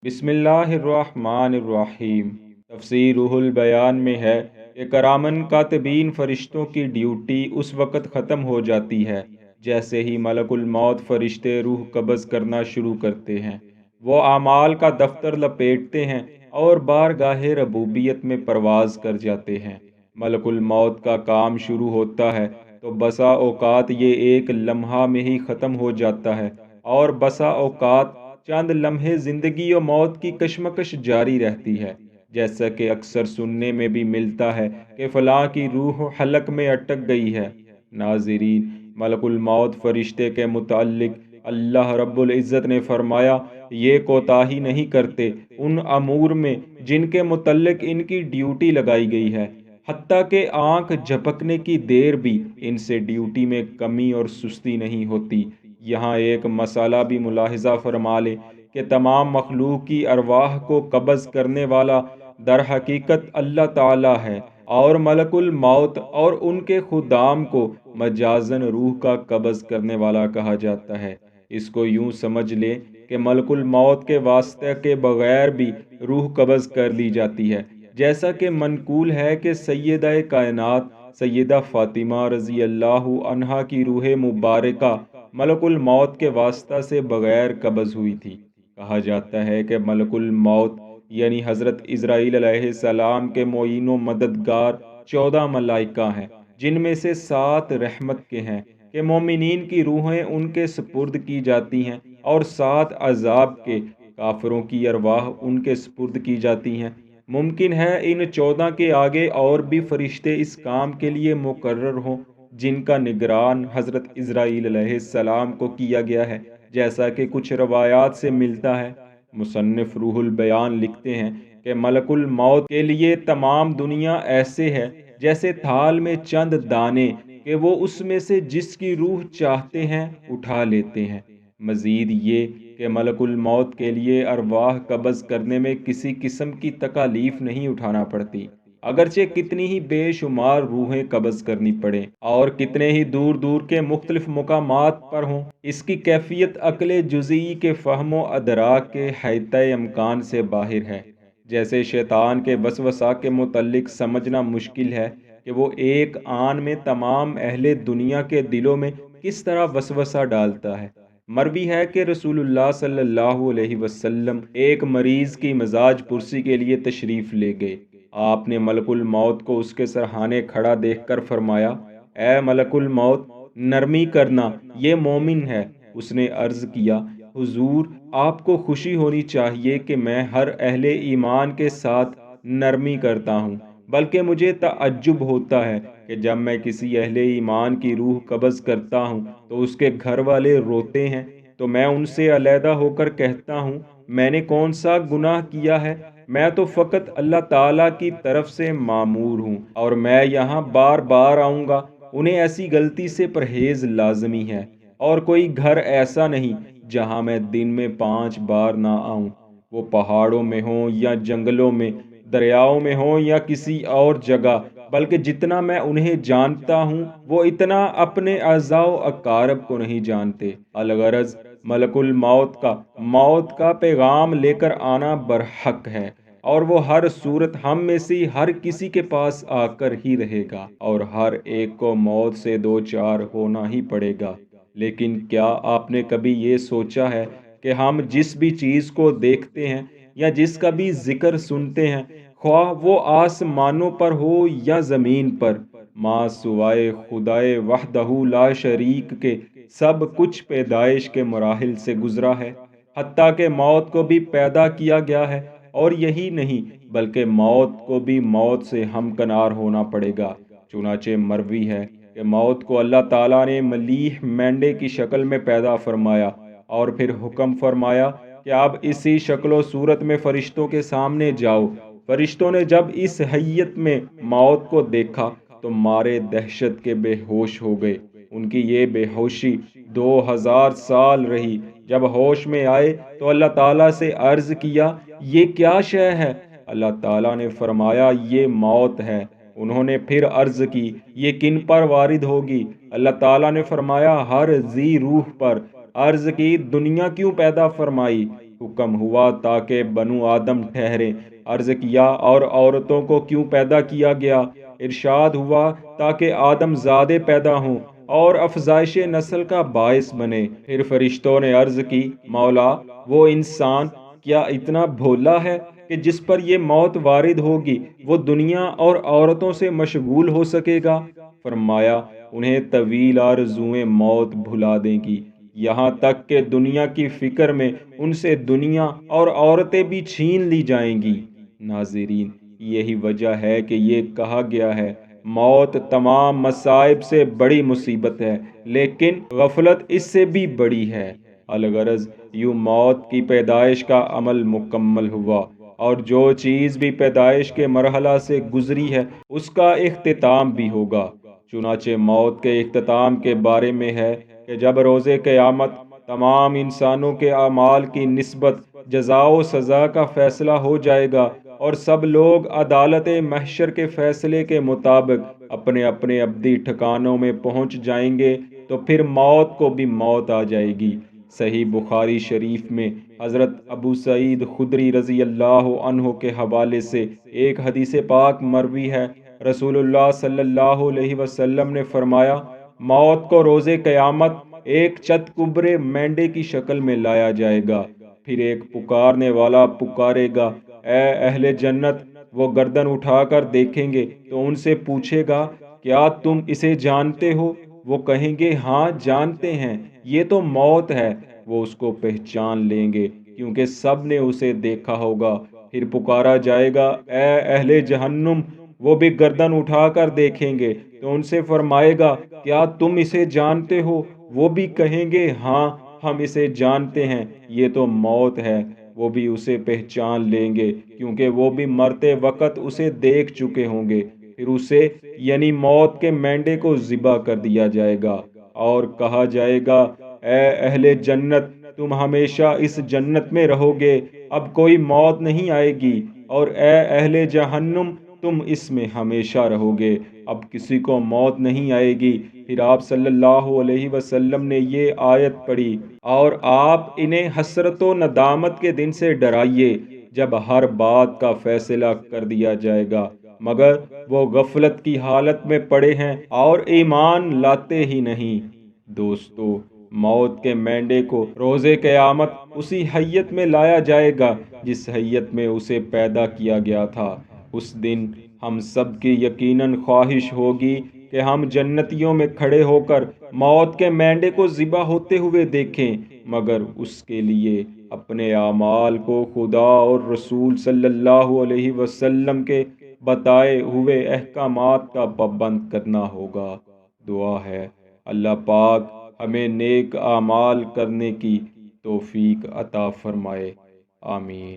بسم اللہ الرحمن الرحیم۔ تفسیر روح البیان میں ہے کہ کرامن کاتبین فرشتوں کی ڈیوٹی اس وقت ختم ہو جاتی ہے جیسے ہی ملک الموت فرشتے روح قبض کرنا شروع کرتے ہیں۔ وہ اعمال کا دفتر لپیٹتے ہیں اور بارگاہ ربوبیت میں پرواز کر جاتے ہیں۔ ملک الموت کا کام شروع ہوتا ہے تو بسا اوقات یہ ایک لمحہ میں ہی ختم ہو جاتا ہے، اور بسا اوقات چند لمحے زندگی و موت کی کشمکش جاری رہتی ہے، جیسا کہ اکثر سننے میں بھی ملتا ہے کہ فلاں کی روح حلق میں اٹک گئی ہے۔ ناظرین، ملک الموت فرشتے کے متعلق اللہ رب العزت نے فرمایا، یہ کوتاہی نہیں کرتے ان امور میں جن کے متعلق ان کی ڈیوٹی لگائی گئی ہے، حتیٰ کہ آنکھ جھپکنے کی دیر بھی ان سے ڈیوٹی میں کمی اور سستی نہیں ہوتی۔ یہاں ایک مسئلہ بھی ملاحظہ فرما لیں کہ تمام مخلوق کی ارواح کو قبض کرنے والا در حقیقت اللہ تعالی ہے، اور ملک الموت اور ان کے خدام کو مجازن روح کا قبض کرنے والا کہا جاتا ہے۔ اس کو یوں سمجھ لیں کہ ملک الموت کے واسطے کے بغیر بھی روح قبض کر لی جاتی ہے، جیسا کہ منقول ہے کہ سیدہ کائنات سیدہ فاطمہ رضی اللہ عنہا کی روح مبارکہ ملک الموت کے واسطہ سے بغیر قبض ہوئی تھی۔ کہا جاتا ہے کہ ملک الموت یعنی حضرت اسرائیل علیہ السلام کے معین و مددگار 14 ملائکہ ہیں، جن میں سے 7 رحمت کے ہیں کہ مومنین کی روحیں ان کے سپرد کی جاتی ہیں، اور 7 عذاب کے کافروں کی ارواح ان کے سپرد کی جاتی ہیں۔ ممکن ہے ان 14 کے آگے اور بھی فرشتے اس کام کے لیے مقرر ہوں جن کا نگران حضرت اسرائیل علیہ السلام کو کیا گیا ہے، جیسا کہ کچھ روایات سے ملتا ہے۔ مصنف روح البیان لکھتے ہیں کہ ملک الموت کے لیے تمام دنیا ایسے ہے جیسے تھال میں چند دانے کہ وہ اس میں سے جس کی روح چاہتے ہیں اٹھا لیتے ہیں۔ مزید یہ کہ ملک الموت کے لیے ارواح قبض کرنے میں کسی قسم کی تکالیف نہیں اٹھانا پڑتی، اگرچہ کتنی ہی بے شمار روحیں قبض کرنی پڑیں اور کتنے ہی دور دور کے مختلف مقامات پر ہوں۔ اس کی کیفیت عقل جزئی کے فہم و ادراک کے حیطۂ امکان سے باہر ہے۔ جیسے شیطان کے وسوسہ کے متعلق سمجھنا مشکل ہے کہ وہ ایک آن میں تمام اہل دنیا کے دلوں میں کس طرح وسوسہ ڈالتا ہے۔ مروی ہے کہ رسول اللہ صلی اللہ علیہ وسلم ایک مریض کی مزاج پرسی کے لیے تشریف لے گئے۔ آپ نے ملک الموت کو اس کے سرہانے کھڑا دیکھ کر فرمایا، اے ملک الموت، نرمی کرنا، یہ مومن ہے۔ اس نے عرض کیا، حضور، آپ کو خوشی ہونی چاہیے کہ میں ہر اہل ایمان کے ساتھ نرمی کرتا ہوں، بلکہ مجھے تعجب ہوتا ہے کہ جب میں کسی اہل ایمان کی روح قبض کرتا ہوں تو اس کے گھر والے روتے ہیں، تو میں ان سے علیحدہ ہو کر کہتا ہوں، میں نے کون سا گناہ کیا ہے؟ میں تو فقط اللہ تعالیٰ کی طرف سے معمور ہوں، اور میں یہاں بار بار آؤں گا۔ انہیں ایسی غلطی سے پرہیز لازمی ہے، اور کوئی گھر ایسا نہیں جہاں میں دن میں 5 بار نہ آؤں، وہ پہاڑوں میں ہوں یا جنگلوں میں، دریاؤں میں ہوں یا کسی اور جگہ، بلکہ جتنا میں انہیں جانتا ہوں وہ اتنا اپنے اعضاء و اقارب کو نہیں جانتے۔ الغرض ملک الموت کا موت کا پیغام لے کر آنا برحق ہے، اور وہ ہر صورت ہم میں سے ہر کسی کے پاس آ کر ہی رہے گا، اور ہر ایک کو موت سے دوچار ہونا ہی پڑے گا۔ لیکن کیا آپ نے کبھی یہ سوچا ہے کہ ہم جس بھی چیز کو دیکھتے ہیں یا جس کا بھی ذکر سنتے ہیں، خواہ وہ آسمانوں پر ہو یا زمین پر، ما سوائے خدائے وحدہ لا شریک کے سب کچھ پیدائش کے مراحل سے گزرا ہے، حتیٰ کہ موت کو بھی پیدا کیا گیا ہے، اور یہی نہیں بلکہ موت کو بھی موت سے ہمکنار ہونا پڑے گا۔ چنانچہ مروی ہے کہ موت کو اللہ تعالیٰ نے ملیح مینڈے کی شکل میں پیدا فرمایا، اور پھر حکم فرمایا کہ اب اسی شکل و صورت میں فرشتوں کے سامنے جاؤ۔ فرشتوں نے جب اس حیت میں موت کو دیکھا تو مارے دہشت کے بے ہوش ہو گئے۔ ان کی یہ بے ہوشی 2000 سال رہی۔ جب ہوش میں آئے تو اللہ تعالیٰ سے عرض کیا، یہ کیا شے ہے؟ اللہ تعالیٰ نے فرمایا، یہ موت ہے۔ انہوں نے پھر عرض کی، یہ کن پر وارد ہوگی؟ اللہ تعالیٰ نے فرمایا، ہر ذی روح پر۔ عرض کی، دنیا کیوں پیدا فرمائی؟ حکم ہوا تاکہ بنو آدم ٹھہرے۔ عرض کیا اور عورتوں کو کیوں پیدا کیا گیا؟ ارشاد ہوا تاکہ آدم زادے پیدا ہوں اور افزائش نسل کا باعث بنے۔ پھر فرشتوں نے عرض کی، مولا وہ انسان کیا اتنا بھولا ہے کہ جس پر یہ موت وارد ہوگی وہ دنیا اور عورتوں سے مشغول ہو سکے گا؟ فرمایا انہیں طویل آرزوئیں موت بھلا دیں گی، یہاں تک کہ دنیا کی فکر میں ان سے دنیا اور عورتیں بھی چھین لی جائیں گی۔ ناظرین، یہی وجہ ہے کہ یہ کہا گیا ہے موت تمام مصائب سے بڑی مصیبت ہے، لیکن غفلت اس سے بھی بڑی ہے۔ الغرض یوں موت کی پیدائش کا عمل مکمل ہوا، اور جو چیز بھی پیدائش کے مرحلہ سے گزری ہے اس کا اختتام بھی ہوگا۔ چنانچہ موت کے اختتام کے بارے میں ہے کہ جب روز قیامت تمام انسانوں کے اعمال کی نسبت جزا و سزا کا فیصلہ ہو جائے گا اور سب لوگ عدالت محشر کے فیصلے کے مطابق اپنے اپنے ابدی ٹھکانوں میں پہنچ جائیں گے، تو پھر موت کو بھی موت آ جائے گی۔ صحیح بخاری شریف میں حضرت ابو سعید خدری رضی اللہ عنہ کے حوالے سے ایک حدیث پاک مروی ہے، رسول اللہ صلی اللہ علیہ وسلم نے فرمایا، موت کو روز قیامت ایک چت کبرے مینڈے کی شکل میں لایا جائے گا، پھر ایک پکارنے والا پکارے گا، اے اہل جنت۔ وہ گردن اٹھا کر دیکھیں گے تو ان سے پوچھے گا، کیا تم اسے جانتے ہو؟ وہ کہیں گے، ہاں جانتے ہیں، یہ تو موت ہے۔ وہ اس کو پہچان لیں گے کیونکہ سب نے اسے دیکھا ہوگا۔ پھر پکارا جائے گا، اے اہل جہنم۔ وہ بھی گردن اٹھا کر دیکھیں گے تو ان سے فرمائے گا، کیا تم اسے جانتے ہو؟ وہ بھی کہیں گے، ہاں ہم اسے جانتے ہیں، یہ تو موت ہے۔ وہ بھی اسے پہچان لیں گے کیونکہ وہ بھی مرتے وقت اسے دیکھ چکے ہوں گے۔ پھر اسے یعنی موت کے مینڈے کو ذبح کر دیا جائے گا اور کہا جائے گا، اے اہل جنت، تم ہمیشہ اس جنت میں رہو گے، اب کوئی موت نہیں آئے گی، اور اے اہل جہنم، تم اس میں ہمیشہ رہو گے، اب کسی کو موت نہیں آئے گی۔ پھر آپ صلی اللہ علیہ وسلم نے یہ آیت پڑھی، اور آپ انہیں حسرت و ندامت کے دن سے ڈرائیے جب ہر بات کا فیصلہ کر دیا جائے گا، مگر وہ غفلت کی حالت میں پڑے ہیں اور ایمان لاتے ہی نہیں۔ دوستو، موت کے مینڈے کو روز قیامت اسی حیت میں لایا جائے گا جس حیت میں اسے پیدا کیا گیا تھا۔ اس دن ہم سب کی یقیناً خواہش ہوگی کہ ہم جنتیوں میں کھڑے ہو کر موت کے مینڈے کو ذبح ہوتے ہوئے دیکھیں، مگر اس کے لیے اپنے اعمال کو خدا اور رسول صلی اللہ علیہ وسلم کے بتائے ہوئے احکامات کا پابند کرنا ہوگا۔ دعا ہے اللہ پاک ہمیں نیک اعمال کرنے کی توفیق عطا فرمائے، آمین۔